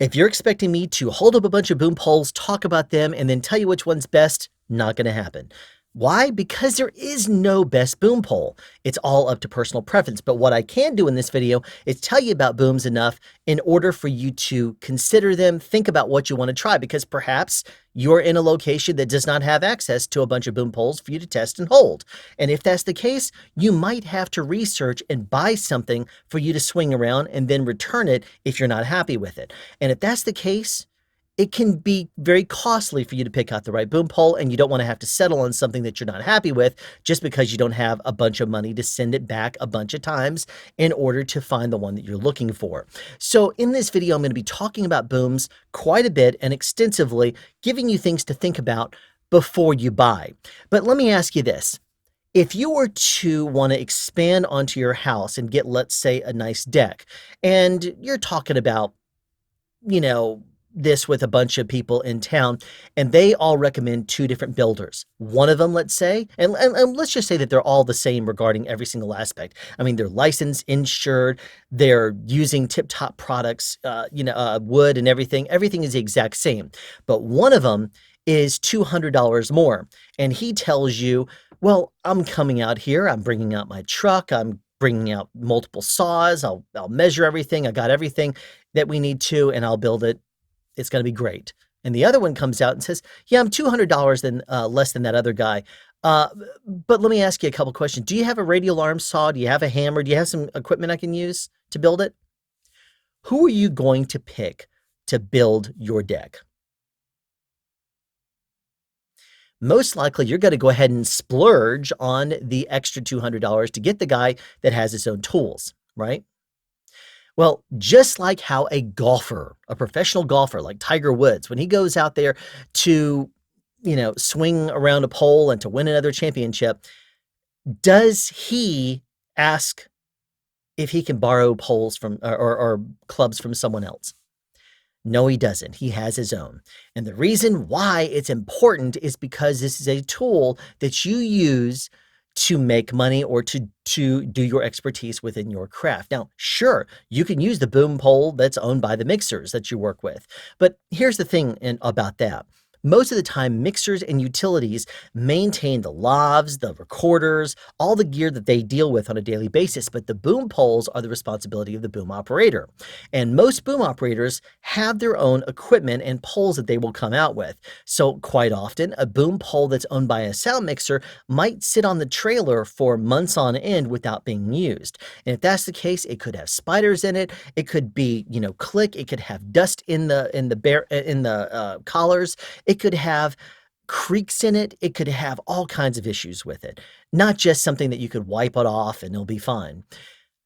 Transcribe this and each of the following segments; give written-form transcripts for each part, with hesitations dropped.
If you're expecting me to hold up a bunch of boom poles, talk about them, and then tell you which one's best, not going to happen. Why? Because there is no best boom pole. It's all up to personal preference. But what I can do in this video is tell you about booms enough in order for you to consider them, think about what you want to try, because perhaps you're in a location that does not have access to a bunch of boom poles for you to test and hold. And if that's the case, you might have to research and buy something for you to swing around and then return it if you're not happy with it. And if that's the case, it can be very costly for you to pick out the right boom pole, and you don't want to have to settle on something that you're not happy with just because you don't have a bunch of money to send it back a bunch of times in order to find the one that you're looking for. So in this video, I'm going to be talking about booms quite a bit and extensively, giving you things to think about before you buy. But let me ask you this. If you were to want to expand onto your house and get, let's say, a nice deck, and you're talking about, this with a bunch of people in town, and they all recommend two different builders. One of them, let's say, and let's just say that they're all the same regarding every single aspect. I mean, they're licensed, insured, they're using tip-top products, wood and everything. Everything is the exact same. But one of them is $200 more. And he tells you, well, I'm coming out here, I'm bringing out my truck, I'm bringing out multiple saws, I'll measure everything, I got everything that we need to, and I'll build it. It's going to be great. And the other one comes out and says, yeah, I'm $200 less than that other guy. But let me ask you a couple questions. Do you have a radial arm saw? Do you have a hammer? Do you have some equipment I can use to build it? Who are you going to pick to build your deck? Most likely, you're going to go ahead and splurge on the extra $200 to get the guy that has his own tools, right? Well, just like how a golfer, a professional golfer like Tiger Woods, when he goes out there to, swing around a pole and to win another championship, does he ask if he can borrow poles from or clubs from someone else? No, he doesn't. He has his own. And the reason why it's important is because this is a tool that you use to make money or to do your expertise within your craft. Now, sure, you can use the boom pole that's owned by the mixers that you work with. But here's the thing about that. Most of the time, mixers and utilities maintain the lavs, the recorders, all the gear that they deal with on a daily basis, but the boom poles are the responsibility of the boom operator. And most boom operators have their own equipment and poles that they will come out with. So quite often, a boom pole that's owned by a sound mixer might sit on the trailer for months on end without being used. And if that's the case, it could have spiders in it. It could be, click. It could have dust in the collars. It could have creaks in it. It could have all kinds of issues with it, not just something that you could wipe it off and it'll be fine.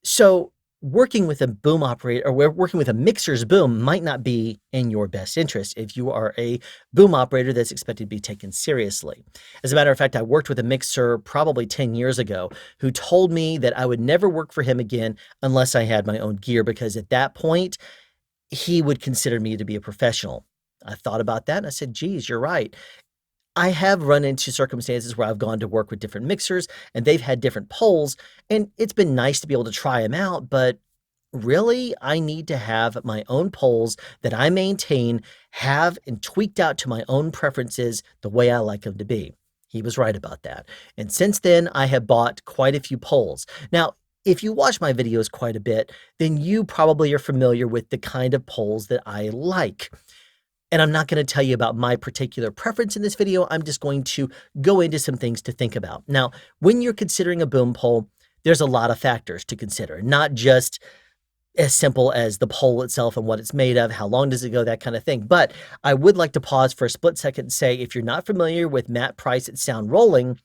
So working with a boom operator or working with a mixer's boom might not be in your best interest if you are a boom operator that's expected to be taken seriously. As a matter of fact, I worked with a mixer probably 10 years ago who told me that I would never work for him again unless I had my own gear, because at that point, he would consider me to be a professional. I thought about that and I said, geez, you're right. I have run into circumstances where I've gone to work with different mixers and they've had different poles, and it's been nice to be able to try them out, but really I need to have my own poles that I maintain, have and tweaked out to my own preferences the way I like them to be. He was right about that. And since then, I have bought quite a few poles. Now, if you watch my videos quite a bit, then you probably are familiar with the kind of poles that I like. And I'm not going to tell you about my particular preference in this video. I'm just going to go into some things to think about. Now, when you're considering a boom pole, there's a lot of factors to consider, not just as simple as the pole itself and what it's made of, how long does it go, that kind of thing. But I would like to pause for a split second and say, if you're not familiar with Matt Price at Sound Rolling,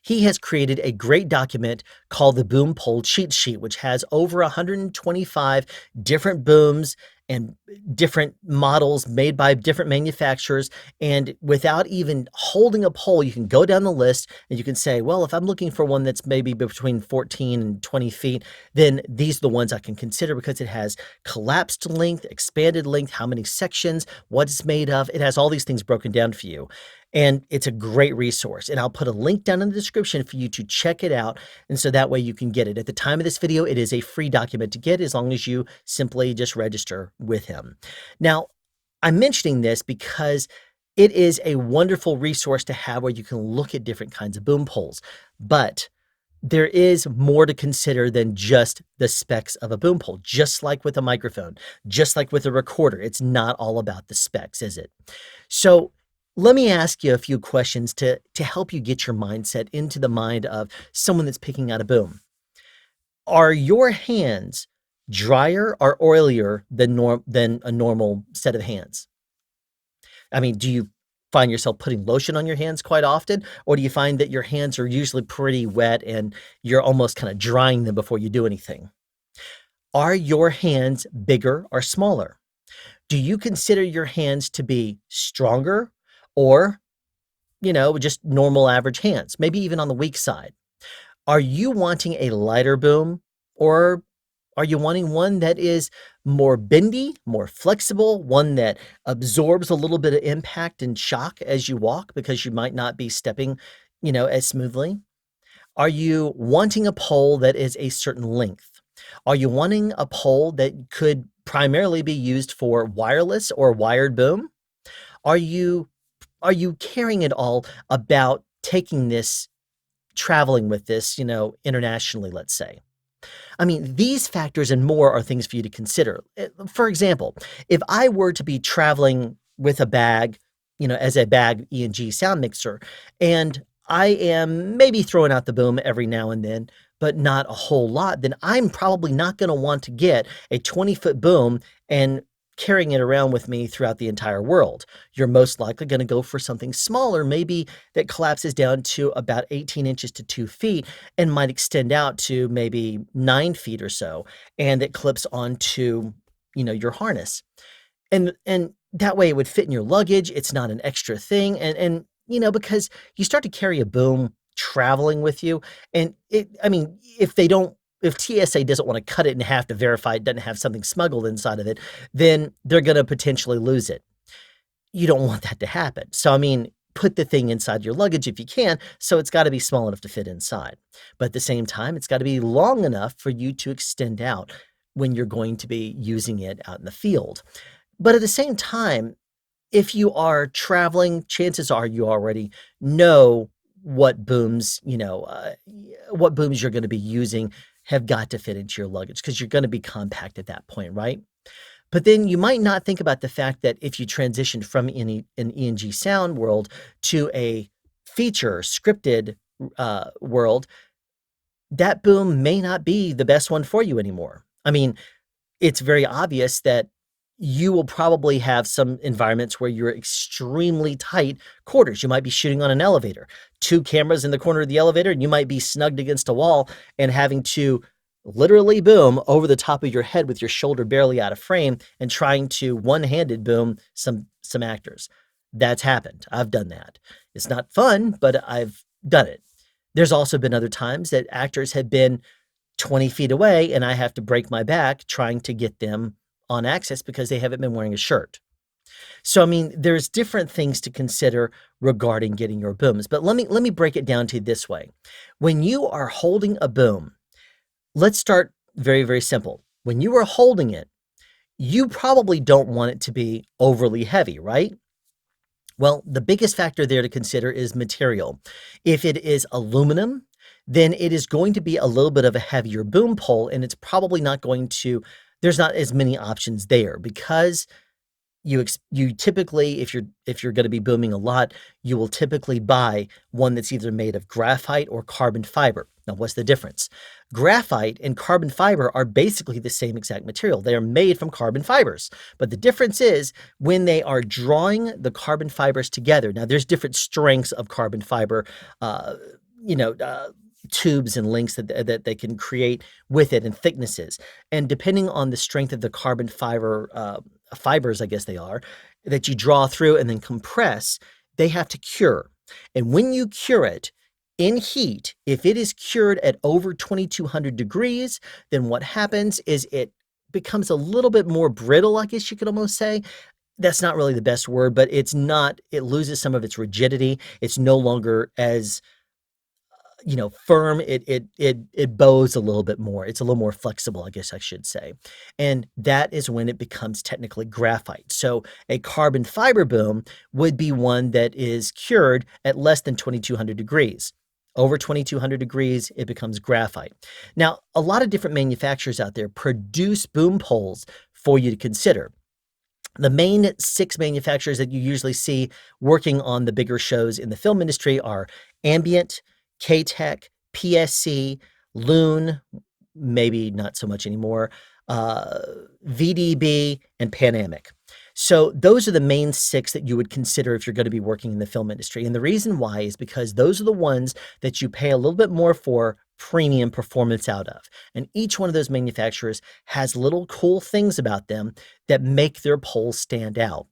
he has created a great document called the Boom Pole Cheat Sheet, which has over 125 different booms and different models made by different manufacturers. And without even holding a pole, you can go down the list and you can say, well, if I'm looking for one that's maybe between 14 and 20 feet, then these are the ones I can consider, because it has collapsed length, expanded length, how many sections, what it's made of. It has all these things broken down for you. And it's a great resource. And I'll put a link down in the description for you to check it out. And so that way you can get it. At the time of this video, it is a free document to get as long as you simply just register with him. Now, I'm mentioning this because it is a wonderful resource to have where you can look at different kinds of boom poles. But there is more to consider than just the specs of a boom pole. Just like with a microphone, just like with a recorder, it's not all about the specs, is it? So let me ask you a few questions to help you get your mindset into the mind of someone that's picking out a boom. Are your hands drier or oilier than a normal set of hands? I mean, do you find yourself putting lotion on your hands quite often, or do you find that your hands are usually pretty wet and you're almost kind of drying them before you do anything? Are your hands bigger or smaller? Do you consider your hands to be stronger or, just normal average hands, maybe even on the weak side? Are you wanting a lighter boom, or are you wanting one that is more bendy, more flexible, one that absorbs a little bit of impact and shock as you walk because you might not be stepping, as smoothly? Are you wanting a pole that is a certain length? Are you wanting a pole that could primarily be used for wireless or wired boom? Are you caring at all about taking this, traveling with this, internationally, let's say? I mean, these factors and more are things for you to consider. For example, if I were to be traveling with a bag, as a bag E&G sound mixer, and I am maybe throwing out the boom every now and then, but not a whole lot, then I'm probably not going to want to get a 20-foot boom and carrying it around with me throughout the entire world. You're most likely going to go for something smaller, maybe that collapses down to about 18 inches to 2 feet and might extend out to maybe 9 feet or so, and it clips onto, your harness. And that way it would fit in your luggage. It's not an extra thing. And because you start to carry a boom traveling with you, and I mean, if TSA doesn't want to cut it in half to verify it doesn't have something smuggled inside of it, then they're going to potentially lose it. You don't want that to happen. So, I mean, put the thing inside your luggage if you can. So it's got to be small enough to fit inside. But at the same time, it's got to be long enough for you to extend out when you're going to be using it out in the field. But at the same time, if you are traveling, chances are you already know what booms, what booms you're going to be using have got to fit into your luggage because you're going to be compact at that point, right? But then you might not think about the fact that if you transitioned from an E&G sound world to a feature scripted world, that boom may not be the best one for you anymore. I mean, it's very obvious that you will probably have some environments where you're extremely tight quarters. You might be shooting on an elevator, 2 cameras in the corner of the elevator, and you might be snugged against a wall and having to literally boom over the top of your head with your shoulder barely out of frame and trying to one-handed boom some actors. That's happened. I've done that. It's not fun, but I've done it. There's also been other times that actors have been 20 feet away and I have to break my back trying to get them on access because they haven't been wearing a shirt. So, I mean, there's different things to consider regarding getting your booms, but let me break it down to you this way. When you are holding a boom, let's start very, very simple. When you are holding it, you probably don't want it to be overly heavy, right? Well, the biggest factor there to consider is material. If it is aluminum, then it is going to be a little bit of a heavier boom pole, and it's probably not going to, there's not as many options there because you typically, if you're going to be booming a lot, you will typically buy one that's either made of graphite or carbon fiber. Now, what's the difference? Graphite and carbon fiber are basically the same exact material. They are made from carbon fibers. But the difference is when they are drawing the carbon fibers together. Now, there's different strengths of carbon fiber, you know, tubes and links that they can create with it and thicknesses. And depending on the strength of the carbon fibers, I guess they are, that you draw through and then compress, they have to cure. And when you cure it in heat, if it is cured at over 2200 degrees, then what happens is it becomes a little bit more brittle, I guess you could almost say. that's not really the best word, but it loses some of its rigidity. It's no longer as, firm. It bows a little bit more. It's a little more flexible, I guess I should say. And that is when it becomes technically graphite. So a carbon fiber boom would be one that is cured at less than 2200 degrees. Over 2200 degrees, it becomes graphite. Now, a lot of different manufacturers out there produce boom poles for you to consider. The main 6 manufacturers that you usually see working on the bigger shows in the film industry are Ambient, k-tek, PSC, Loon, maybe not so much anymore, uh, VDB, and Panamic. So those are the main 6 that you would consider if you're gonna be working in the film industry, and the reason why is because those are the ones that you pay a little bit more for premium performance out of, and each one of those manufacturers has little cool things about them that make their poles stand out.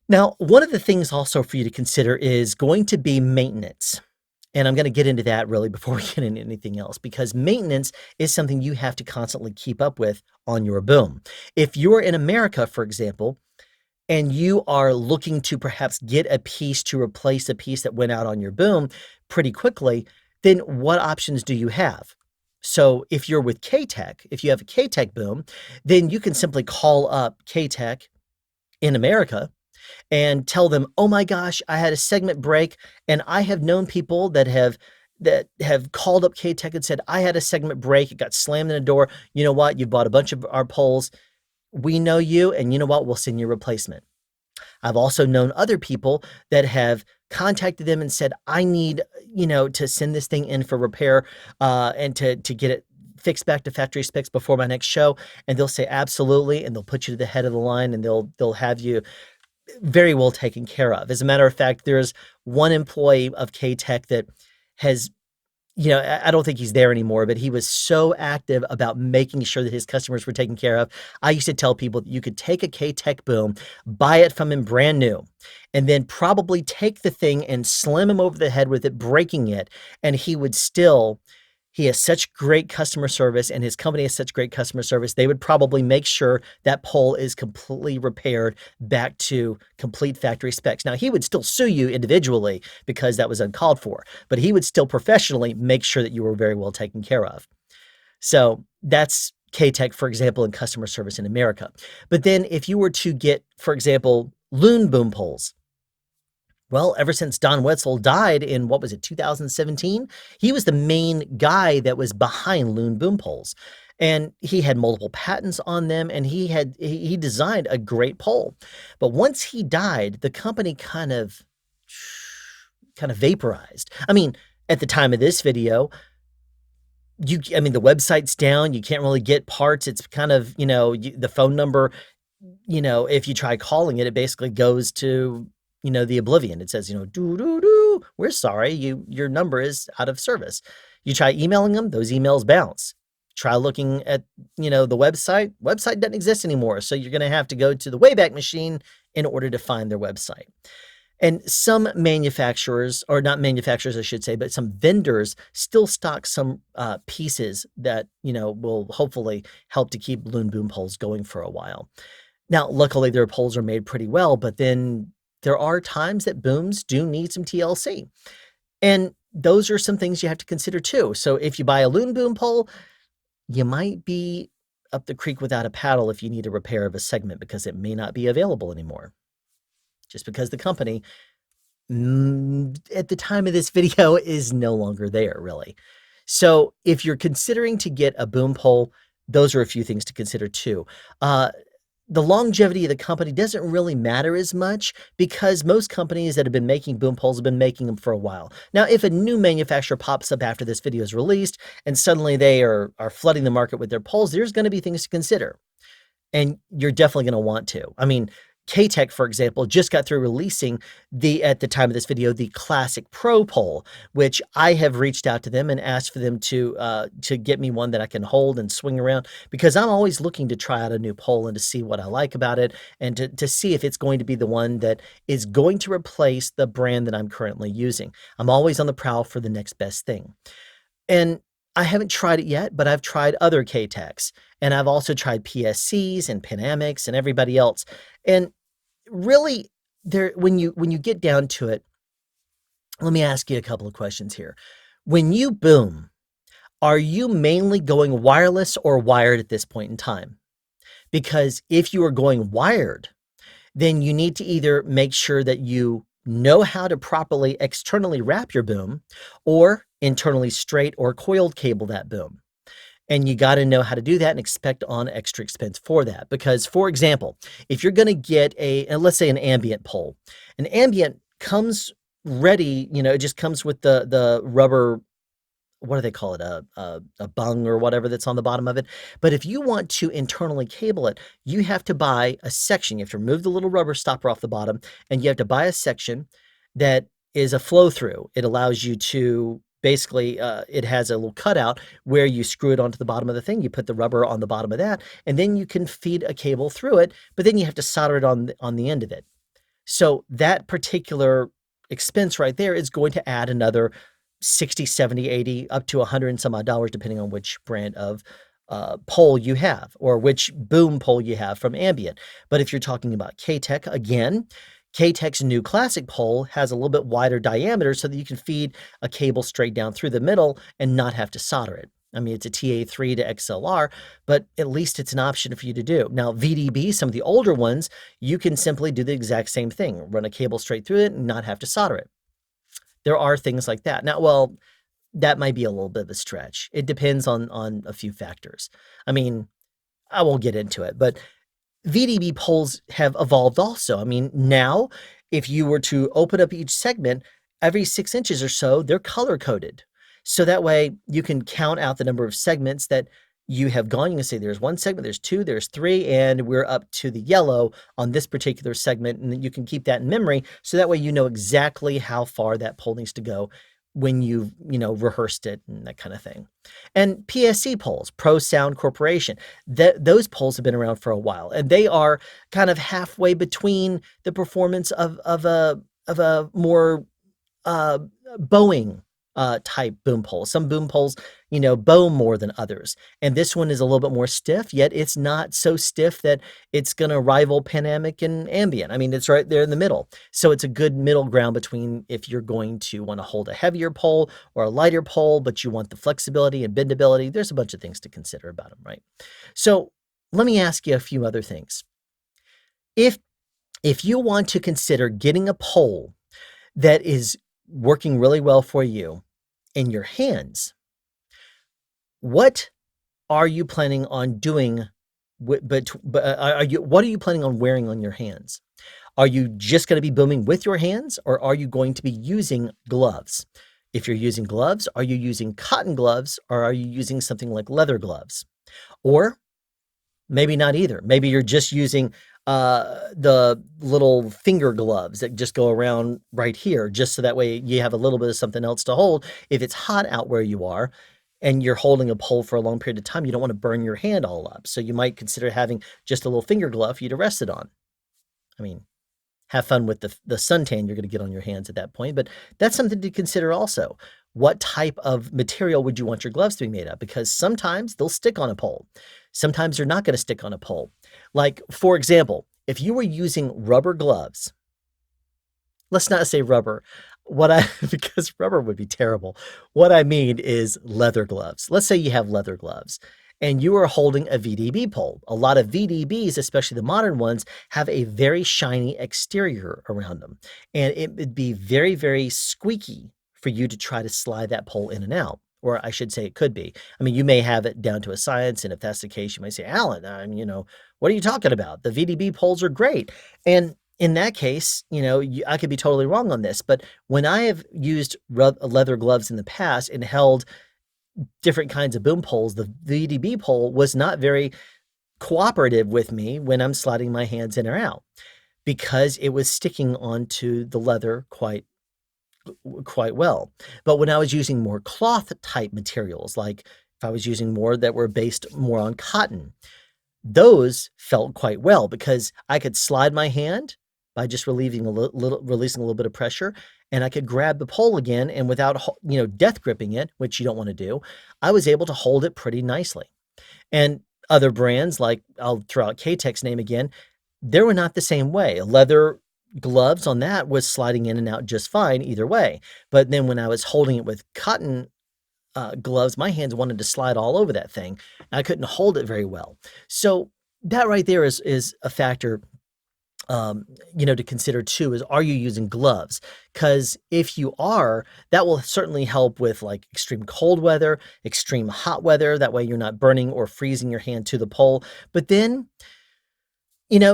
Now, one of the things also for you to consider is going to be maintenance. And I'm gonna get into that really before we get into anything else, because maintenance is something you have to constantly keep up with on your boom. If you're in America, for example, and you are looking to perhaps get a piece to replace a piece that went out on your boom pretty quickly, then what options do you have? So if you're with k-tek, if you have a k-tek boom, then you can simply call up k-tek in America and tell them, "Oh my gosh, I had a segment break," and I have known people that have called up k-tek and said, "I had a segment break, it got slammed in a door. You know what? You bought a bunch of our poles. We know you, and you know what? We'll send you a replacement." I've also known other people that have contacted them and said, "I need, to send this thing in for repair, and to get it fixed back to factory specs before my next show." And they'll say, "Absolutely," and they'll put you to the head of the line, and they'll have you very well taken care of. As a matter of fact, there's one employee of k-tek that has I don't think he's there anymore, but he was so active about making sure that his customers were taken care of. I used to tell people that you could take a k-tek boom, buy it from him brand new, and then probably take the thing and slam him over the head with it, breaking it, and he has such great customer service, and his company has such great customer service, they would probably make sure that pole is completely repaired back to complete factory specs. Now, he would still sue you individually because that was uncalled for, but he would still professionally make sure that you were very well taken care of. So that's k-tek, for example, in customer service in America. But then if you were to get, for example, Loon boom poles, well, ever since Don Wetzel died in, what was it, 2017, he was the main guy that was behind Loon boom poles. And he had multiple patents on them, and he designed a great pole. But once he died, the company kind of vaporized. I mean, at the time of this video, the website's down, you can't really get parts. It's kind of, the phone number, if you try calling it, it basically goes to, the oblivion. It says, "Doo doo doo, we're sorry, your number is out of service." You try emailing them, those emails bounce. Try looking at, the website doesn't exist anymore, so you're gonna have to go to the Wayback Machine in order to find their website. And some manufacturers, or not manufacturers, I should say, but some vendors still stock some pieces that, will hopefully help to keep Loon boom poles going for a while. Now, luckily, their poles are made pretty well, but then there are times that booms do need some TLC. And those are some things you have to consider too. So if you buy a Loon boom pole, you might be up the creek without a paddle if you need a repair of a segment because it may not be available anymore. Just because the company, at the time of this video, is no longer there, really. So if you're considering to get a boom pole, those are a few things to consider too. The longevity of the company doesn't really matter as much because most companies that have been making boom poles have been making them for a while. Now, if a new manufacturer pops up after this video is released and suddenly they are flooding the market with their poles, there's going to be things to consider. And you're definitely going to want to. I mean, k-tek, for example, just got through releasing at the time of this video, the Classic Pro pole, which I have reached out to them and asked for them to get me one that I can hold and swing around, because I'm always looking to try out a new pole and to see what I like about it and to see if it's going to be the one that is going to replace the brand that I'm currently using. I'm always on the prowl for the next best thing. And I haven't tried it yet, but I've tried other k-teks, and I've also tried PSCs and Panamics and everybody else. And really, there when you get down to it, let me ask you a couple of questions here. When you boom, are you mainly going wireless or wired at this point in time? Because if you are going wired, then you need to either make sure that you know how to properly externally wrap your boom or internally straight or coiled cable that boom. And you got to know how to do that and expect on extra expense for that. Because, for example, if you're going to get let's say an ambient pole, an ambient comes ready, it just comes with the rubber, what do they call it? A bung or whatever that's on the bottom of it. But if you want to internally cable it, you have to buy a section. You have to remove the little rubber stopper off the bottom, and you have to buy a section that is a flow through. It allows you to basically, it has a little cutout where you screw it onto the bottom of the thing. You put the rubber on the bottom of that, and then you can feed a cable through it. But then you have to solder it on the end of it. So that particular expense right there is going to add another 60, 70, 80, up to 100 and some odd dollars, depending on which brand of pole you have or which boom pole you have from Ambient. But if you're talking about k-tek, again, k-tek's new classic pole has a little bit wider diameter so that you can feed a cable straight down through the middle and not have to solder it. I mean, it's a TA3 to XLR, but at least it's an option for you to do. Now, VDB, some of the older ones, you can simply do the exact same thing, run a cable straight through it and not have to solder it. There are things like that. Now, well, that might be a little bit of a stretch. It depends on a few factors. I mean, I won't get into it, but VDB poles have evolved also. I mean, now, if you were to open up each segment, every 6 inches or so, they're color coded. So that way you can count out the number of segments that you have gone. You can say there's 1 segment, there's 2, there's 3, and we're up to the yellow on this particular segment. And then you can keep that in memory. So that way you know exactly how far that pole needs to go when you've, rehearsed it and that kind of thing. And PSC poles, Pro Sound Corporation, those poles have been around for a while, and they are kind of halfway between the performance of a more uh, bowing type boom pole. Some boom poles, bow more than others. And this one is a little bit more stiff, yet it's not so stiff that it's going to rival Panamic and Ambient. I mean, it's right there in the middle. So it's a good middle ground between if you're going to want to hold a heavier pole or a lighter pole, but you want the flexibility and bendability. There's a bunch of things to consider about them, right? So let me ask you a few other things. If you want to consider getting a pole that is working really well for you in your hands, what are you planning on doing? What are you planning on wearing on your hands? Are you just going to be booming with your hands, or are you going to be using gloves? If you're using gloves, are you using cotton gloves, or are you using something like leather gloves? Or maybe not either. Maybe you're just using the little finger gloves that just go around right here, just so that way you have a little bit of something else to hold. If it's hot out where you are and you're holding a pole for a long period of time, you don't want to burn your hand all up. So you might consider having just a little finger glove for you to rest it on. I mean, have fun with the suntan you're going to get on your hands at that point. But that's something to consider also. What type of material would you want your gloves to be made of? Because sometimes they'll stick on a pole. Sometimes they're not going to stick on a pole. Like, for example, if you were using rubber gloves, let's not say rubber. Because rubber would be terrible. What I mean is leather gloves. Let's say you have leather gloves and you are holding a VDB pole. A lot of VDBs, especially the modern ones, have a very shiny exterior around them. And it would be very, very squeaky for you to try to slide that pole in and out. Or I should say it could be. I mean, you may have it down to a science, and if that's the case, you might say, Alan, what are you talking about? The VDB poles are great. And in that case, I could be totally wrong on this, but when I have used leather gloves in the past and held different kinds of boom poles, the VDB pole was not very cooperative with me when I'm sliding my hands in or out because it was sticking onto the leather quite well. But when I was using more cloth type materials, like if I was using more that were based more on cotton, those felt quite well because I could slide my hand by just releasing a little bit of pressure, and I could grab the pole again, and without death gripping it, which you don't want to do, I was able to hold it pretty nicely. And other brands, like I'll throw out k-tek's name again, They were not the same way. Leather gloves on that was sliding in and out just fine either way. But then when I was holding it with cotton gloves, my hands wanted to slide all over that thing. I couldn't hold it very well. So that right there is a factor, to consider too, is are you using gloves? Because if you are, that will certainly help with like extreme cold weather, extreme hot weather. That way you're not burning or freezing your hand to the pole. But then,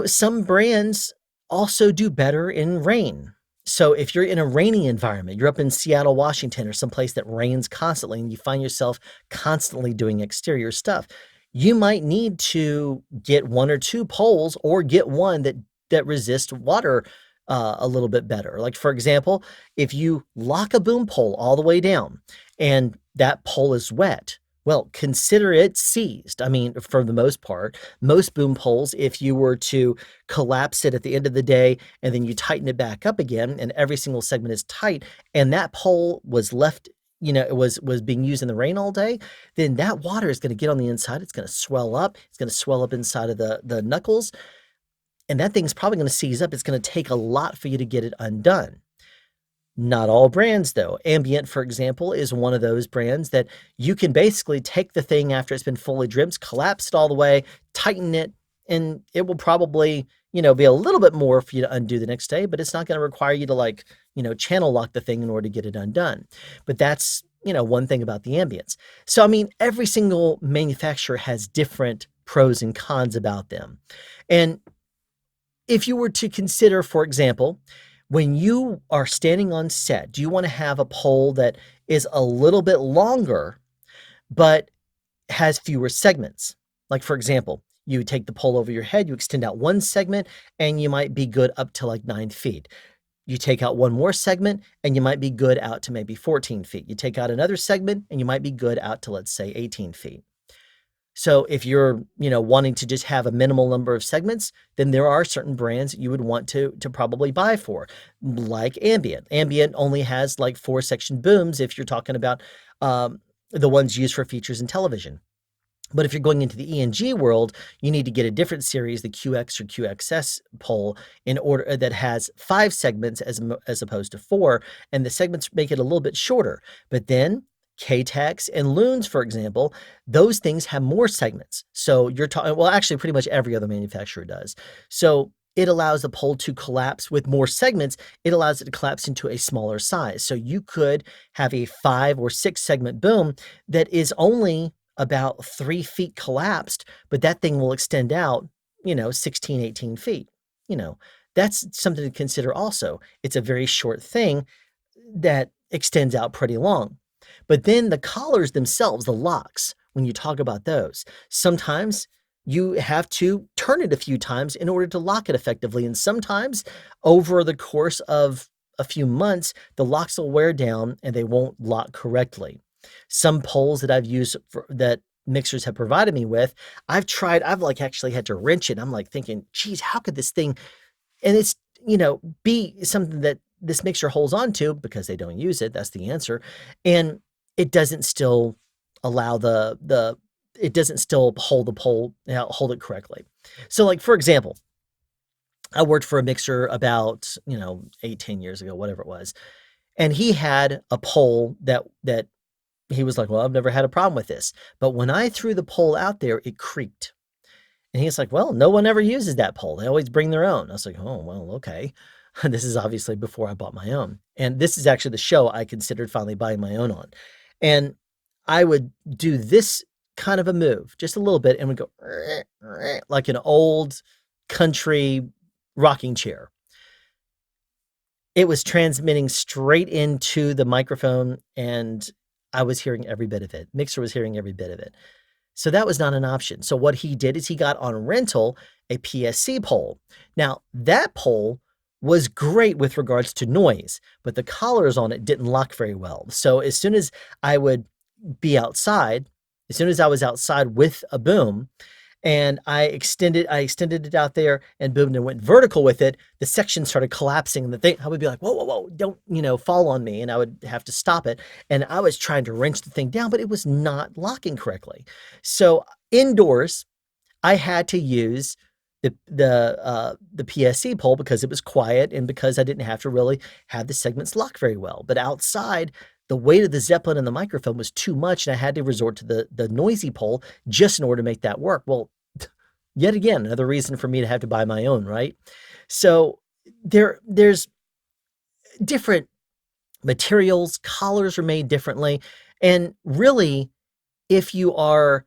some brands also do better in rain. So if you're in a rainy environment, you're up in Seattle, Washington, or someplace that rains constantly, and you find yourself constantly doing exterior stuff, you might need to get one or two poles or get one that resists water a little bit better. Like for example, if you lock a boom pole all the way down and that pole is wet, well, consider it seized. I mean, for the most part, most boom poles, if you were to collapse it at the end of the day and then you tighten it back up again and every single segment is tight and that pole was left, it was being used in the rain all day, then that water is going to get on the inside. It's going to swell up. It's going to swell up inside of the knuckles, and that thing's probably going to seize up. It's going to take a lot for you to get it undone. Not all brands, though. Ambient, for example, is one of those brands that you can basically take the thing after it's been fully dripped, collapse it all the way, tighten it, and it will probably, be a little bit more for you to undo the next day, but it's not going to require you to channel lock the thing in order to get it undone. But that's, one thing about the ambients. So, I mean, every single manufacturer has different pros and cons about them. And if you were to consider, for example, when you are standing on set, do you want to have a pole that is a little bit longer, but has fewer segments? Like, for example, you take the pole over your head, you extend out one segment, and you might be good up to like 9 feet. You take out one more segment, and you might be good out to maybe 14 feet. You take out another segment, and you might be good out to, let's say, 18 feet. So if you're, wanting to just have a minimal number of segments, then there are certain brands that you would want to probably buy for, like Ambient. Ambient only has like 4-section booms if you're talking about the ones used for features in television. But if you're going into the ENG world, you need to get a different series, the QX or QXS pole, in order that has 5 segments as opposed to 4, and the segments make it a little bit shorter. But then k-teks and loons, for example, those things have more segments. So you're talking, well, actually pretty much every other manufacturer does. So it allows the pole to collapse with more segments. It allows it to collapse into a smaller size. So you could have a 5 or 6 segment boom that is only about 3 feet collapsed, but that thing will extend out, 16, 18 feet. That's something to consider also. It's a very short thing that extends out pretty long. But then the collars themselves, the locks, when you talk about those, sometimes you have to turn it a few times in order to lock it effectively. And sometimes over the course of a few months, the locks will wear down and they won't lock correctly. Some poles that I've used that mixers have provided me with, I've actually had to wrench it. I'm like thinking, geez, how could this thing, and it's, be something that this mixer holds on to because they don't use it. That's the answer. And it doesn't still allow it doesn't still hold the pole, hold it correctly. So like, for example, I worked for a mixer about, 8-10 years ago, whatever it was. And he had a pole that he was like, well, I've never had a problem with this. But when I threw the pole out there, it creaked. And he's like, well, no one ever uses that pole. They always bring their own. I was like, oh, well, okay. This is obviously before I bought my own. And this is actually the show I considered finally buying my own on. And I would do this kind of a move, just a little bit, and would go like an old country rocking chair. It was transmitting straight into the microphone, and I was hearing every bit of it. Mixer was hearing every bit of it. So that was not an option. So what he did is he got on rental a PSC pole. Now, that pole was great with regards to noise, but the collars on it didn't lock very well. So as soon as I would be outside, as soon as I was outside with a boom, and I extended it out there and boomed and went vertical with it, the section started collapsing. And the thing, I would be like, whoa, whoa, whoa, don't, fall on me. And I would have to stop it. And I was trying to wrench the thing down, but it was not locking correctly. So indoors, I had to use the PSC pole because it was quiet and because I didn't have to really have the segments lock very well. But outside, the weight of the Zeppelin and the microphone was too much, and I had to resort to the noisy pole just in order to make that work. Well, yet again, another reason for me to have to buy my own, right? So there's different materials, collars are made differently, and really, if you are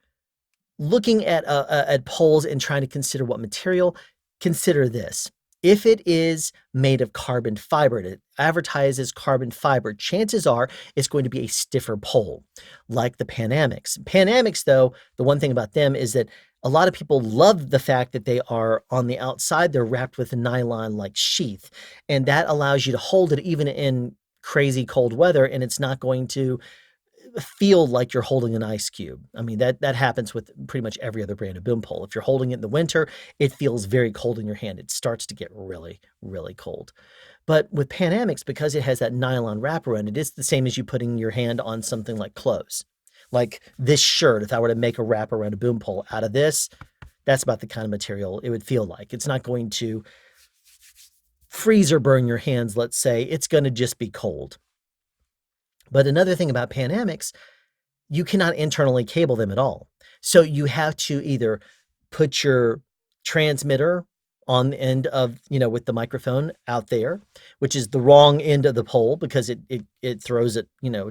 looking at poles and trying to consider what material, consider this. If it is made of carbon fiber, and it advertises carbon fiber, chances are it's going to be a stiffer pole, like the Panamics. Panamics, though, the one thing about them is that a lot of people love the fact that they are on the outside, they're wrapped with a nylon-like sheath, and that allows you to hold it even in crazy cold weather, and it's not going to feel like you're holding an ice cube. I mean, that happens with pretty much every other brand of boom pole. If you're holding it in the winter, it feels very cold in your hand. It starts to get really, really cold. But with Panamics, because it has that nylon wrap around it, it's the same as you putting your hand on something like clothes. Like this shirt, if I were to make a wrap around a boom pole out of this, that's about the kind of material it would feel like. It's not going to freeze or burn your hands, let's say. It's going to just be cold. But another thing about Panamics, you cannot internally cable them at all. So you have to either put your transmitter on the end of, with the microphone out there, which is the wrong end of the pole because it throws it,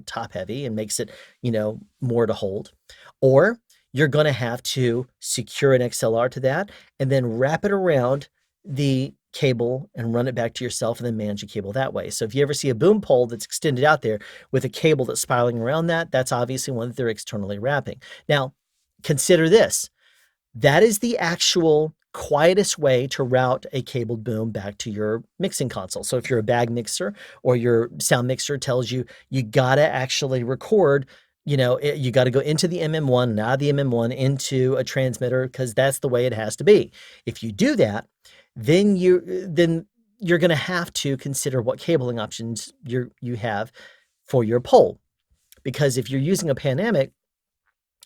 top heavy and makes it, more to hold. Or you're going to have to secure an XLR to that and then wrap it around the cable and run it back to yourself and then manage a cable that way. So if you ever see a boom pole that's extended out there with a cable that's spiraling around that, that's obviously one that they're externally wrapping. Now, consider this. That is the actual quietest way to route a cabled boom back to your mixing console. So if you're a bag mixer or your sound mixer tells you, you got to actually record, you got to go into the MM1 and out of the MM1 into a transmitter because that's the way it has to be. If you do that, then you're going to have to consider what cabling options you have for your pole. Because if you're using a Panamic,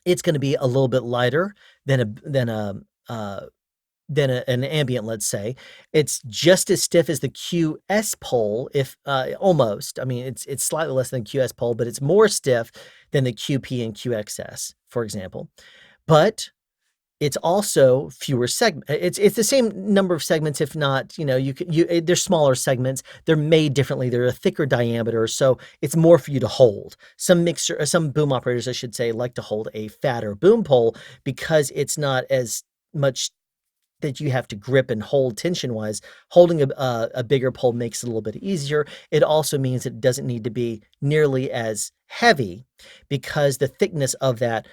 it's going to be a little bit lighter than an ambient, let's say. It's just as stiff as the QS pole, if almost. I mean, it's slightly less than the QS pole, but it's more stiff than the QP and QXS, for example. But it's also fewer segments. It's the same number of segments, if not, they're smaller segments. They're made differently. They're a thicker diameter, so it's more for you to hold. Some boom operators, I should say, like to hold a fatter boom pole because it's not as much that you have to grip and hold tension-wise. Holding a bigger pole makes it a little bit easier. It also means it doesn't need to be nearly as heavy because the thickness of that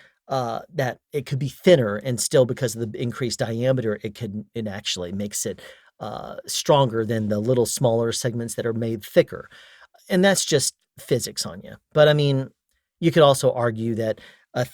it could be thinner, and still because of the increased diameter, it actually makes it stronger than the little smaller segments that are made thicker. And that's just physics on you. But I mean, you could also argue that a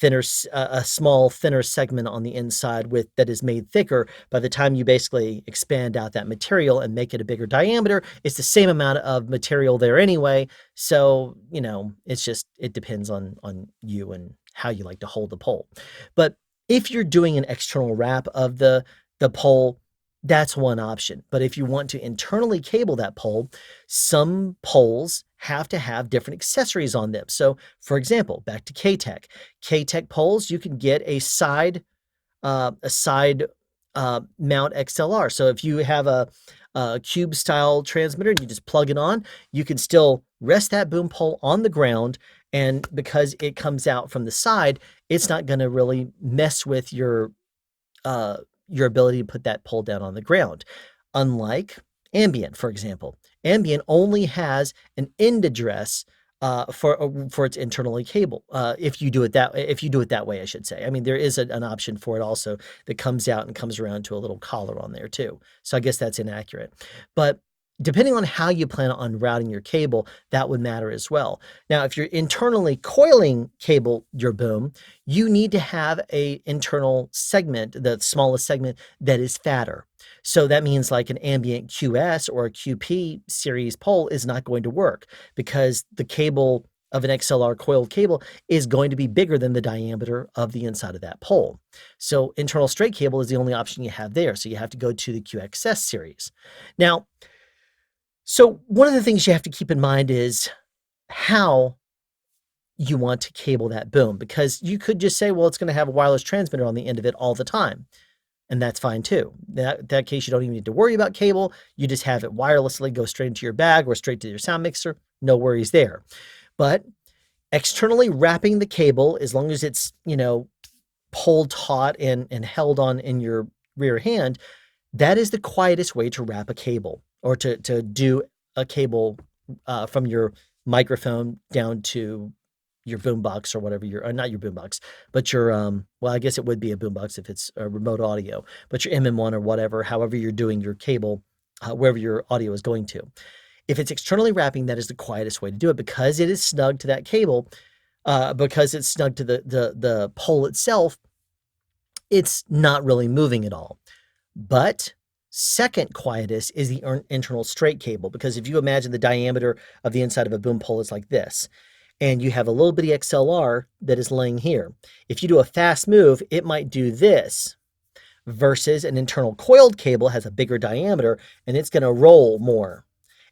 small, thinner segment on the inside that is made thicker, by the time you basically expand out that material and make it a bigger diameter, it's the same amount of material there anyway. So, it depends on you and how you like to hold the pole. But if you're doing an external wrap of the pole, that's one option. But if you want to internally cable that pole, some poles have to have different accessories on them. So, for example, back to k-tek. K-tek poles, you can get a side mount XLR. So if you have a cube style transmitter and you just plug it on, you can still rest that boom pole on the ground, and because it comes out from the side, it's not going to really mess with your ability to put that pole down on the ground. Unlike ambient, for example. Ambient only has an end address for its internally cable. If you do it that way, I should say. I mean, there is an option for it also that comes out and comes around to a little collar on there too. So I guess that's inaccurate. But depending on how you plan on routing your cable, that would matter as well. Now, if you're internally coiling cable your boom, you need to have a internal segment, the smallest segment, that is fatter. So that means like an ambient QS or a QP series pole is not going to work because the cable of an XLR coiled cable is going to be bigger than the diameter of the inside of that pole. So internal straight cable is the only option you have there. So you have to go to the QXS series. Now, so one of the things you have to keep in mind is how you want to cable that boom, because you could just say, well, it's going to have a wireless transmitter on the end of it all the time. And that's fine too. In that case, you don't even need to worry about cable. You just have it wirelessly go straight into your bag or straight to your sound mixer. No worries there. But externally wrapping the cable, as long as it's, pulled taut and held on in your rear hand, that is the quietest way to wrap a cable, or to do a cable from your microphone down to your boombox, or whatever or not your boombox, but your, well, I guess it would be a boombox if it's a remote audio, but your MM1 or whatever, however you're doing your cable, wherever your audio is going to. If it's externally wrapping, that is the quietest way to do it, because it is snug to that cable, because it's snug to the pole itself. It's not really moving at all. But second quietest is the internal straight cable, because if you imagine the diameter of the inside of a boom pole is like this, and you have a little bitty XLR that is laying here. If you do a fast move, it might do this, versus an internal coiled cable has a bigger diameter and it's going to roll more.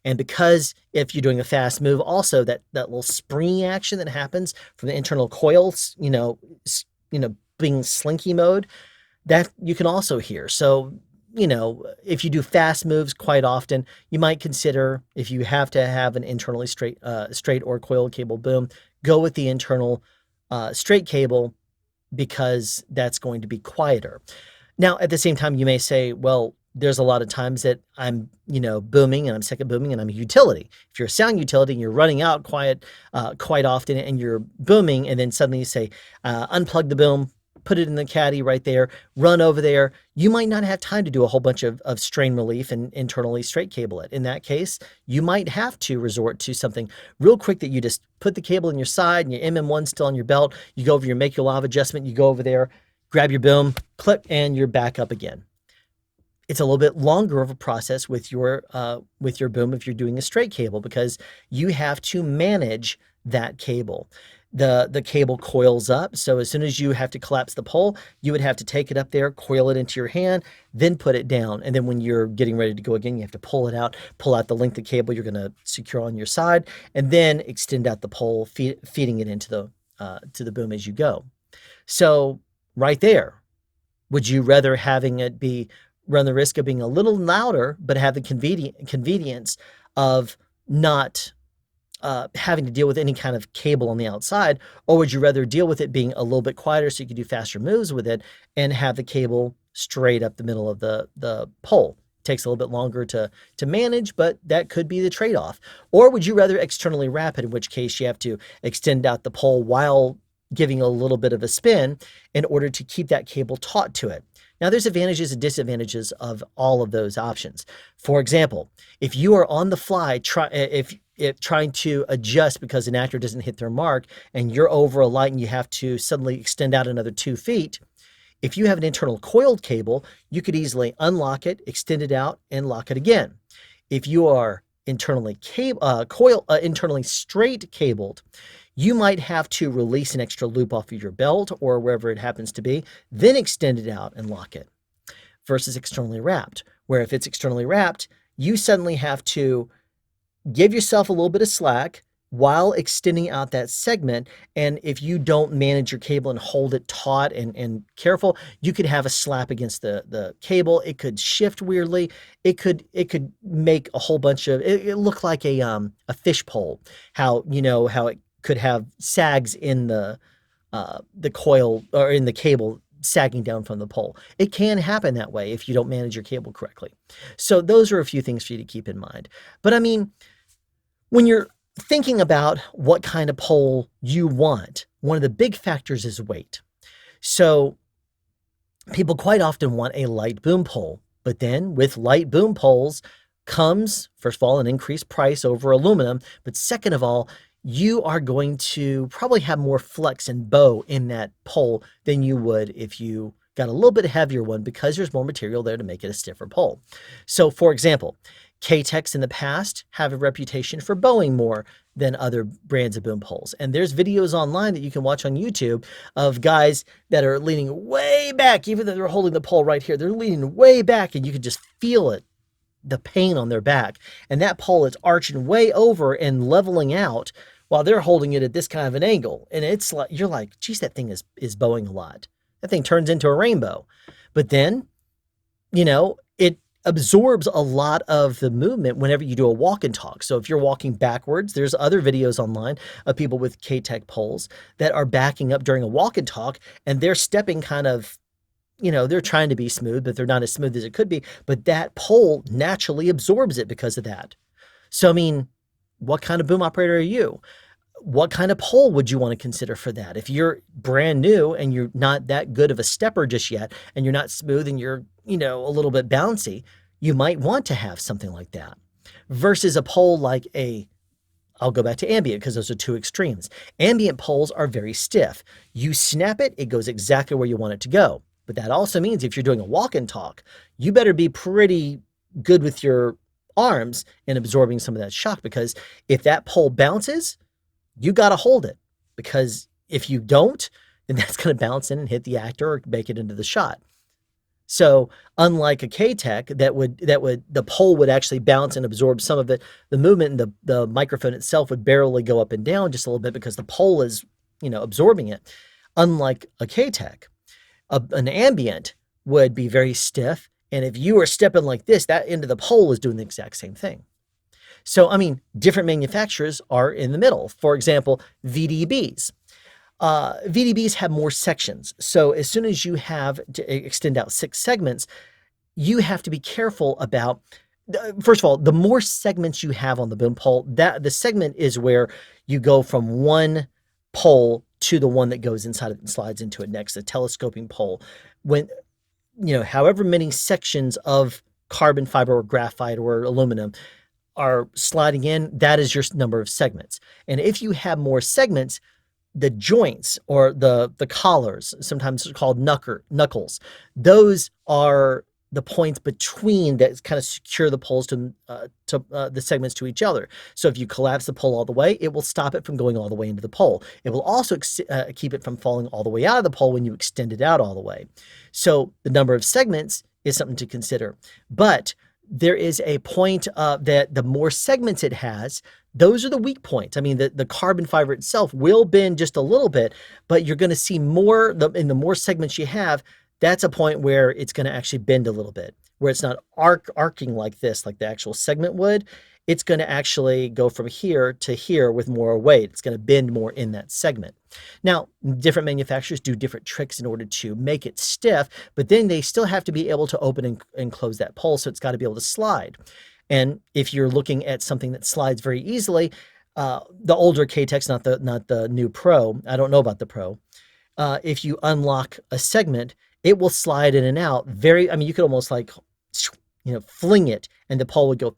And because if you're doing a fast move, also that little springy action that happens from the internal coils, being slinky mode, that you can also hear. So, if you do fast moves quite often, you might consider, if you have to have an internally straight or coiled cable boom, go with the internal straight cable, because that's going to be quieter. Now, at the same time, you may say, well, there's a lot of times that I'm, booming, and I'm second booming, and I'm a utility. If you're a sound utility and you're running out quite often and you're booming, and then suddenly you say, unplug the boom, put it in the caddy right there, run over there, you might not have time to do a whole bunch of strain relief and internally straight cable it. In that case, you might have to resort to something real quick, that you just put the cable in your side and your MM1 still on your belt. You go over your make your lav adjustment, you go over there, grab your boom, click, and you're back up again. It's a little bit longer of a process with your boom if you're doing a straight cable, because you have to manage that cable. The cable coils up, so as soon as you have to collapse the pole, you would have to take it up there, coil it into your hand, then put it down. And then when you're getting ready to go again, you have to pull out the length of cable you're going to secure on your side, and then extend out the pole, feeding it into the boom as you go. So right there, would you rather having it run the risk of being a little louder, but have the convenience of not having to deal with any kind of cable on the outside? Or would you rather deal with it being a little bit quieter so you can do faster moves with it and have the cable straight up the middle of the pole? It takes a little bit longer to manage, but that could be the trade-off. Or would you rather externally wrap it, in which case you have to extend out the pole while giving a little bit of a spin in order to keep that cable taut to it? Now, there's advantages and disadvantages of all of those options. For example, if you are on the fly, trying to adjust because an actor doesn't hit their mark, and you're over a light and you have to suddenly extend out another 2 feet, if you have an internal coiled cable, you could easily unlock it, extend it out, and lock it again. If you are internally straight cabled, you might have to release an extra loop off of your belt or wherever it happens to be, then extend it out and lock it. Versus externally wrapped, where if it's externally wrapped, you suddenly have to give yourself a little bit of slack while extending out that segment. And if you don't manage your cable and hold it taut and careful, you could have a slap against the cable. It could shift weirdly. It could make a whole bunch of, it looked like a fish pole, how it could have sags in the coil, or in the cable, sagging down from the pole. It can happen that way if you don't manage your cable correctly. So those are a few things for you to keep in mind. But I mean, when you're thinking about what kind of pole you want, one of the big factors is weight. So people quite often want a light boom pole, but then with light boom poles comes, first of all, an increased price over aluminum, but second of all, you are going to probably have more flex and bow in that pole than you would if you got a little bit heavier one, because there's more material there to make it a stiffer pole. So for example, K-Tex in the past have a reputation for bowing more than other brands of boom poles. And there's videos online that you can watch on YouTube of guys that are leaning way back, even though they're holding the pole right here. They're leaning way back and you can just feel it, the pain on their back. And that pole is arching way over and leveling out while they're holding it at this kind of an angle. And it's like, you're like, geez, that thing is bowing a lot. That thing turns into a rainbow. But then, it absorbs a lot of the movement whenever you do a walk and talk. So if you're walking backwards, there's other videos online of people with k-tek poles that are backing up during a walk and talk, and they're stepping kind of, they're trying to be smooth, but they're not as smooth as it could be. But that pole naturally absorbs it because of that. So, I mean, what kind of boom operator are you? What kind of pole would you want to consider for that? If you're brand new and you're not that good of a stepper just yet, and you're not smooth and you're, a little bit bouncy, you might want to have something like that. Versus a pole like I'll go back to ambient because those are two extremes. Ambient poles are very stiff. You snap it, it goes exactly where you want it to go. But that also means if you're doing a walk and talk, you better be pretty good with your arms in absorbing some of that shock, because if that pole bounces, you got to hold it, because if you don't, then that's going to bounce in and hit the actor or make it into the shot. So unlike a k-tek, the pole would actually bounce and absorb some of it. The movement and the microphone itself would barely go up and down just a little bit because the pole is, absorbing it. Unlike a k-tek, an ambient would be very stiff. And if you are stepping like this, that end of the pole is doing the exact same thing. So, I mean, different manufacturers are in the middle. For example, VDBs. VDBs have more sections. So as soon as you have to extend out 6 segments, you have to be careful about, first of all, the more segments you have on the boom pole, that the segment is where you go from one pole to the one that goes inside it and slides into it next, the telescoping pole. When, however many sections of carbon fiber or graphite or aluminum are sliding in, that is your number of segments. And if you have more segments, the joints or the collars, sometimes called knuckles, those are the points between that kind of secure the poles to the segments to each other. So if you collapse the pole all the way, it will stop it from going all the way into the pole. It will also keep it from falling all the way out of the pole when you extend it out all the way. So the number of segments is something to consider. But there is a point that the more segments it has, those are the weak points. I mean, the carbon fiber itself will bend just a little bit, but you're going to see more, in the more segments you have, that's a point where it's going to actually bend a little bit, where it's not arcing like this, like the actual segment would. It's going to actually go from here to here with more weight. It's going to bend more in that segment. Now, different manufacturers do different tricks in order to make it stiff, but then they still have to be able to open and close that pole, so it's got to be able to slide. And if you're looking at something that slides very easily, the older k-tek's, not the new Pro. I don't know about the Pro. If you unlock a segment, it will slide in and out. You could almost like, fling it, and the pole would go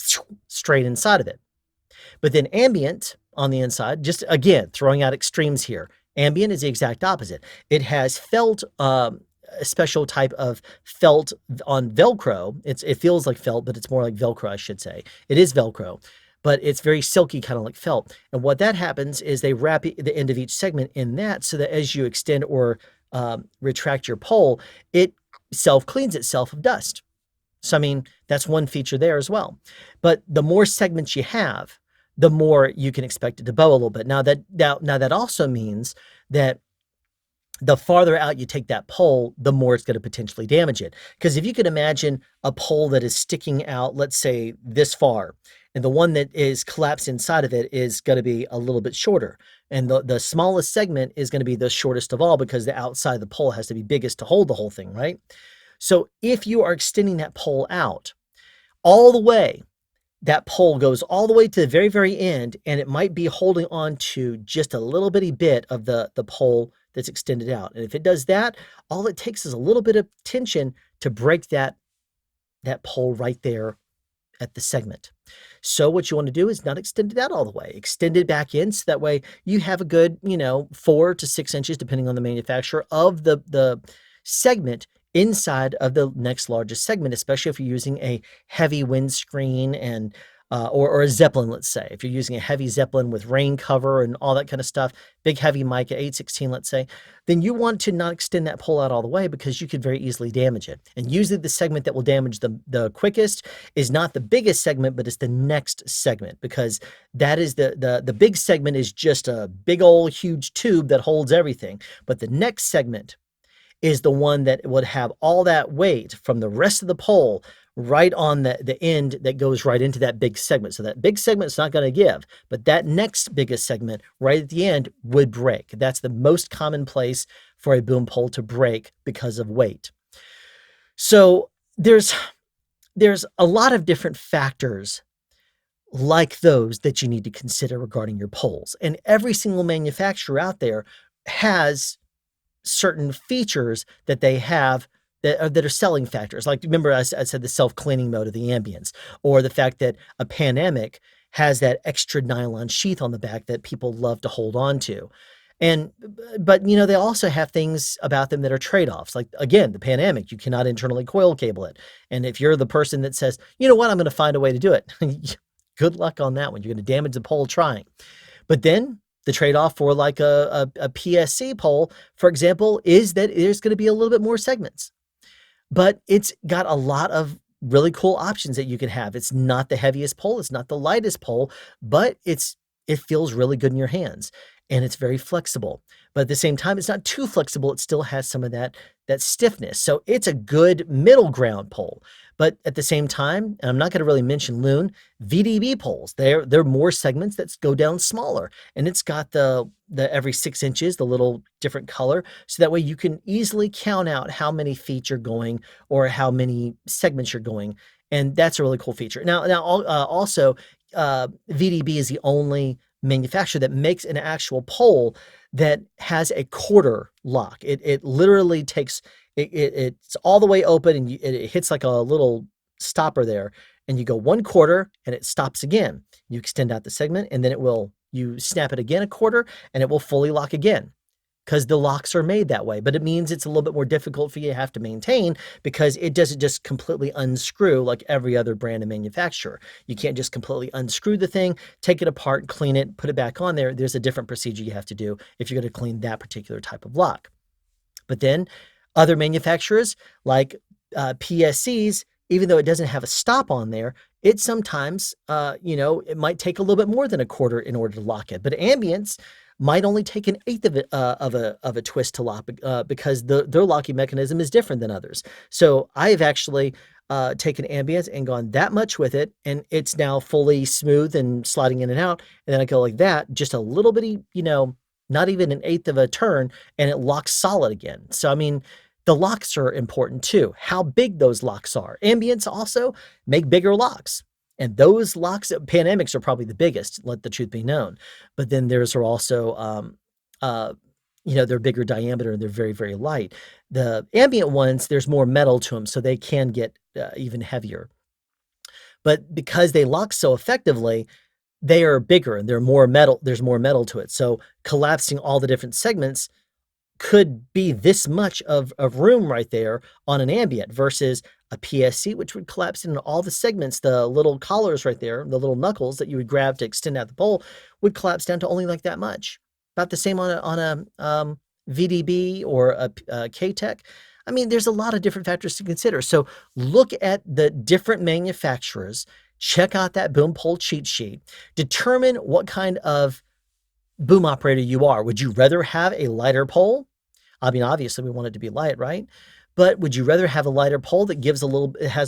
straight inside of it. But then ambient on the inside, just again, throwing out extremes here. Ambient is the exact opposite. It has felt, a special type of felt on Velcro. It feels like felt, but it's more like Velcro, I should say. It is Velcro, but it's very silky, kind of like felt. And what that happens is they wrap the end of each segment in that, so that as you extend or retract your pole, it self-cleans itself of dust. So, I mean, that's one feature there as well. But the more segments you have, the more you can expect it to bow a little bit. Now that also means that the farther out you take that pole, the more it's going to potentially damage it. Because if you could imagine a pole that is sticking out, let's say this far, and the one that is collapsed inside of it is going to be a little bit shorter. And the smallest segment is going to be the shortest of all, because the outside of the pole has to be biggest to hold the whole thing, right? So if you are extending that pole out all the way, that pole goes all the way to the very, very end, and it might be holding on to just a little bitty bit of the pole that's extended out. And if it does that, all it takes is a little bit of tension to break that pole right there at the segment. So what you want to do is not extend it out all the way. Extend it back in, so that way you have a good, 4 to 6 inches, depending on the manufacturer, of the segment inside of the next largest segment, especially if you're using a heavy windscreen and or a Zeppelin, let's say. If you're using a heavy Zeppelin with rain cover and all that kind of stuff, big heavy mic at 816, let's say, then you want to not extend that pole out all the way because you could very easily damage it. And usually the segment that will damage the quickest is not the biggest segment, but it's the next segment, because that is the big segment is just a big old huge tube that holds everything. But the next segment is the one that would have all that weight from the rest of the pole right on the end that goes right into that big segment. So that big segment is not going to give, but that next biggest segment right at the end would break. That's the most common place for a boom pole to break because of weight. So there's a lot of different factors like those that you need to consider regarding your poles. And every single manufacturer out there has certain features that they have that are selling factors. Like, remember I said the self-cleaning mode of the ambience, or the fact that a Panamic has that extra nylon sheath on the back that people love to hold on to. And but they also have things about them that are trade-offs. Like, again, the Panamic, you cannot internally coil cable it. And if you're the person that says, you know what, I'm going to find a way to do it, good luck on that one. You're going to damage the pole trying. But then the trade-off for like a PSC pole, for example, is that there's going to be a little bit more segments. But it's got a lot of really cool options that you can have. It's not the heaviest pole, it's not the lightest pole, but it feels really good in your hands, and it's very flexible. But at the same time, it's not too flexible. It still has some of that stiffness. So it's a good middle ground pole. But at the same time, and I'm not going to really mention Loon, VDB poles, they're more segments that go down smaller, and it's got the every 6 inches, the little different color, so that way you can easily count out how many feet you're going or how many segments you're going, and that's a really cool feature. Now, also, VDB is the only manufacturer that makes an actual pole that has a quarter lock. It literally takes it's all the way open, and it hits like a little stopper there, and you go 1/4 and it stops again. You extend out the segment, and then you snap it again 1/4 and it will fully lock again, because the locks are made that way. But it means it's a little bit more difficult for you to have to maintain, because it doesn't just completely unscrew like every other brand and manufacturer. You can't just completely unscrew the thing, take it apart, clean it, put it back on there. There's a different procedure you have to do if you're going to clean that particular type of lock. But then other manufacturers like PSCs, even though it doesn't have a stop on there, it sometimes, it might take a little bit more than 1/4 in order to lock it. But ambience might only take 1/8 of it of a twist to lock, because their locking mechanism is different than others. So I have actually taken ambience and gone that much with it, and it's now fully smooth and sliding in and out. And then I go like that, just a little bitty, not even 1/8 of a turn, and it locks solid again. So, I mean, the locks are important too, how big those locks are. Ambience also make bigger locks. And those locks, Panamics are probably the biggest, let the truth be known. But then theirs are also, they're bigger diameter and they're very, very light. The ambient ones, there's more metal to them, so they can get even heavier. But because they lock so effectively, they are bigger and they're more metal. There's more metal to it. So collapsing all the different segments could be this much of room right there on an ambient, versus a PSC, which would collapse into all the segments. The little collars right there, the little knuckles that you would grab to extend out the pole, would collapse down to only like that much. About the same on a VDB or a k-tek. I mean, there's a lot of different factors to consider. So look at the different manufacturers, check out that boom pole cheat sheet, determine what kind of boom operator you are. Would you rather have a lighter pole? I mean, obviously we want it to be light, right? But would you rather have a lighter pole that has a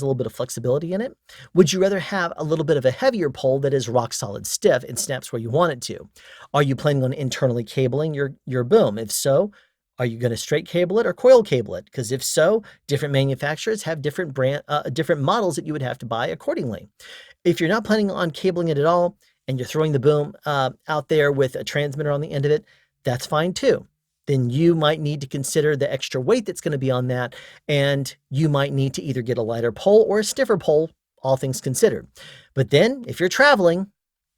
little bit of flexibility in it? Would you rather have a little bit of a heavier pole that is rock solid stiff and snaps where you want it to? Are you planning on internally cabling your boom? If so, are you going to straight cable it or coil cable it? Because if so, different manufacturers have different different models that you would have to buy accordingly. If you're not planning on cabling it at all, and you're throwing the boom out there with a transmitter on the end of it, that's fine too. Then you might need to consider the extra weight that's going to be on that, and you might need to either get a lighter pole or a stiffer pole, all things considered. But then, if you're traveling,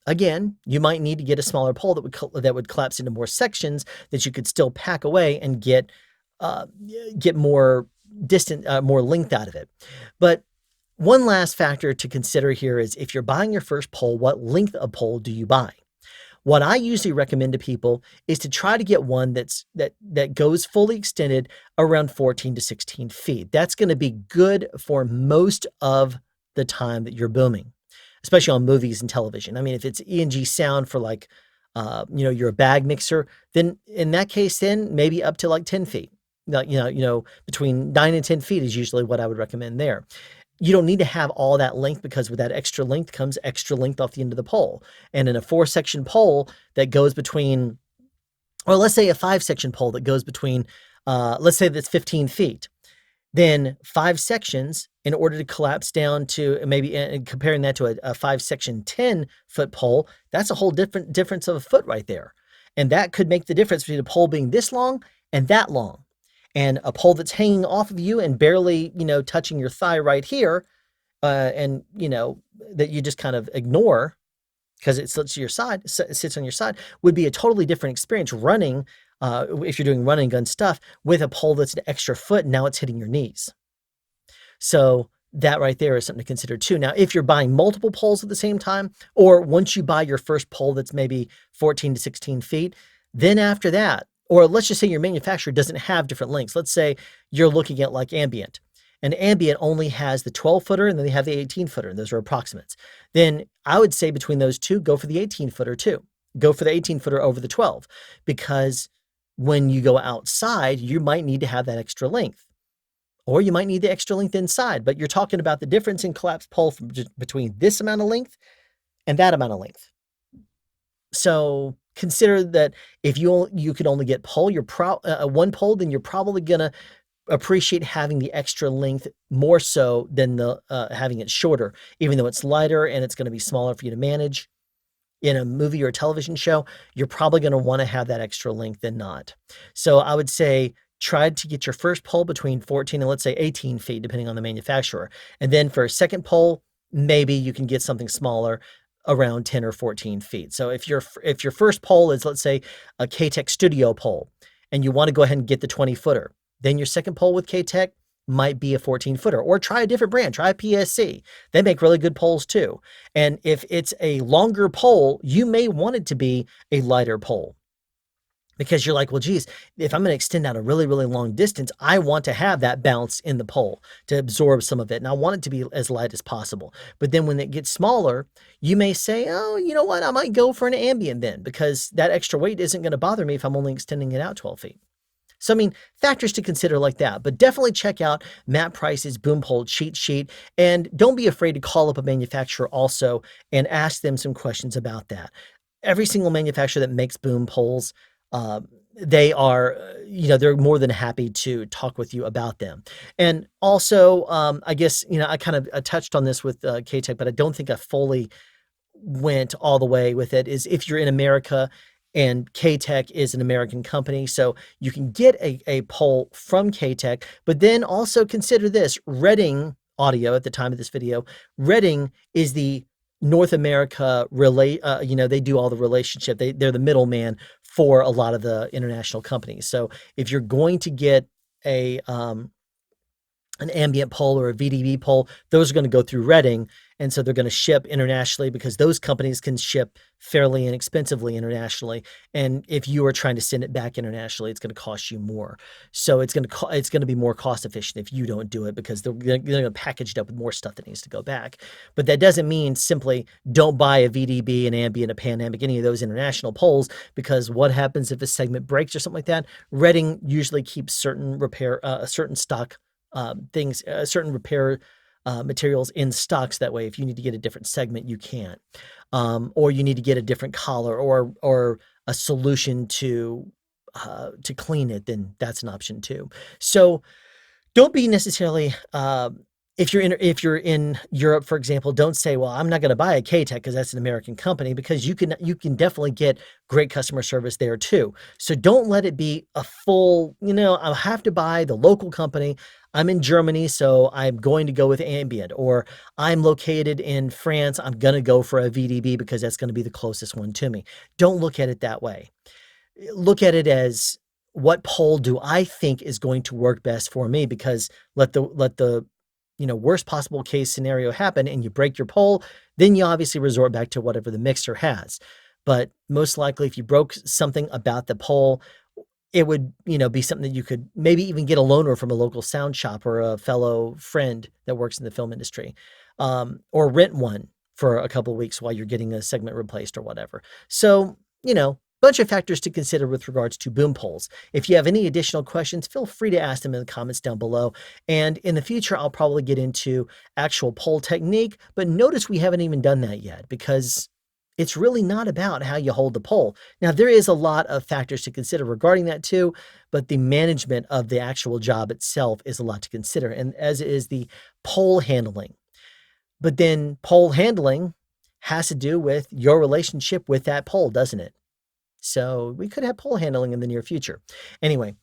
again, you might need to get a smaller pole that would collapse into more sections that you could still pack away and get more more length out of it. But one last factor to consider here is if you're buying your first pole, what length of pole do you buy? What I usually recommend to people is to try to get one that goes fully extended around 14 to 16 feet. That's going to be good for most of the time that you're booming, especially on movies and television. I mean, if it's E&G sound for like, you're a bag mixer, then in that case, then maybe up to like 10 feet. Between 9 and 10 feet is usually what I would recommend there. You don't need to have all that length because with that extra length comes extra length off the end of the pole. And in a 4-section pole that goes between, or let's say a 5-section pole that goes between, let's say that's 15 feet, then 5 sections in order to collapse down to maybe, and comparing that to a 5-section 10-foot pole, that's a whole difference of a foot right there. And that could make the difference between a pole being this long and that long. And a pole that's hanging off of you and barely, touching your thigh right here, and, that you just kind of ignore because it sits on your side, would be a totally different experience running, if you're doing run and gun stuff, with a pole that's an extra foot and now it's hitting your knees. So that right there is something to consider too. Now, if you're buying multiple poles at the same time, or once you buy your first pole that's maybe 14 to 16 feet, then after that, or let's just say your manufacturer doesn't have different lengths. Let's say you're looking at like Ambient, and Ambient only has the 12-footer and then they have the 18-footer, and those are approximates. Then I would say between those two, go for the 18-footer too. Go for the 18-footer over the 12, because when you go outside, you might need to have that extra length, or you might need the extra length inside, but you're talking about the difference in collapsed pole between this amount of length and that amount of length. So consider that if you could only get one pole, then you're probably gonna appreciate having the extra length more so than the having it shorter, even though it's lighter and it's going to be smaller for you to manage. In a movie or a television show, you're probably going to want to have that extra length than not. So I would say try to get your first pole between 14 and let's say 18 feet, depending on the manufacturer. And then for a second pole, maybe you can get something smaller around 10 or 14 feet. So if your first pole is, let's say, a k-tek studio pole, and you want to go ahead and get the 20-footer, then your second pole with k-tek might be a 14-footer, or try a different brand, try a PSC. They make really good poles too. And if it's a longer pole, you may want it to be a lighter pole, because you're like, well, geez, if I'm going to extend out a really, really long distance, I want to have that bounce in the pole to absorb some of it. And I want it to be as light as possible. But then when it gets smaller, you may say, oh, you know what? I might go for an Ambient then, because that extra weight isn't going to bother me if I'm only extending it out 12 feet. So, I mean, factors to consider like that, but definitely check out Matt Price's boom pole cheat sheet, and don't be afraid to call up a manufacturer also and ask them some questions about that. Every single manufacturer that makes boom poles, they are, they're more than happy to talk with you about them. And also, I guess, I kind of touched on this with k-tek, but I don't think I fully went all the way with it, is if you're in America, and k-tek is an American company, so you can get a pole from k-tek, but then also consider this, Redding Audio at the time of this video, Redding is the North America they do all the relationship. They're the middleman for a lot of the international companies. So if you're going to get an Ambient pole or a VDB pole, those are going to go through Redding. And so they're going to ship internationally, because those companies can ship fairly inexpensively internationally. And if you are trying to send it back internationally, it's going to cost you more. So it's going to be more cost efficient if you don't do it, because they're going to package it up with more stuff that needs to go back. But that doesn't mean simply don't buy a VDB, an Ambient, a Panamic, any of those international poles, because what happens if a segment breaks or something like that? Redding usually keeps certain stock certain repair materials in stocks. That way, if you need to get a different segment, you can, or you need to get a different collar or a solution to clean it, then that's an option too. So don't be necessarily, if you're in Europe, for example, don't say, well, I'm not going to buy a k-tek because that's an American company, because you can definitely get great customer service there too. So don't let it be a full, I'll have to buy the local company. I'm in Germany, so I'm going to go with Ambient, or I'm located in France, I'm going to go for a VDB because that's going to be the closest one to me. Don't look at it that way. Look at it as, what pole do I think is going to work best for me? Because let the worst possible case scenario happen and you break your pole, then you obviously resort back to whatever the mixer has. But most likely, if you broke something about the pole, it would, be something that you could maybe even get a loaner from a local sound shop or a fellow friend that works in the film industry, or rent one for a couple of weeks while you're getting a segment replaced or whatever. So, bunch of factors to consider with regards to boom poles. If you have any additional questions, feel free to ask them in the comments down below. And in the future, I'll probably get into actual pole technique, but notice we haven't even done that yet because it's really not about how you hold the pole. Now, there is a lot of factors to consider regarding that too, but the management of the actual job itself is a lot to consider, and as is the pole handling. But then pole handling has to do with your relationship with that pole, doesn't it? So we could have pole handling in the near future. Anyway,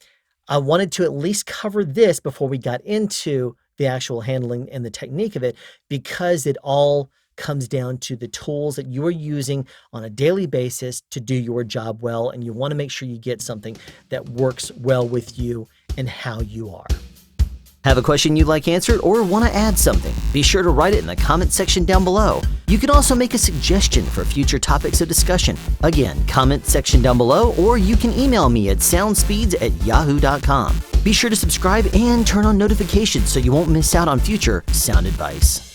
I wanted to at least cover this before we got into the actual handling and the technique of it, because it all comes down to the tools that you are using on a daily basis to do your job well, and you want to make sure you get something that works well with you and how you are. Have a question you'd like answered or want to add something? Be sure to write it in the comment section down below. You can also make a suggestion for future topics of discussion. Again, comment section down below, or you can email me at soundspeeds@yahoo.com. Be sure to subscribe and turn on notifications so you won't miss out on future sound advice.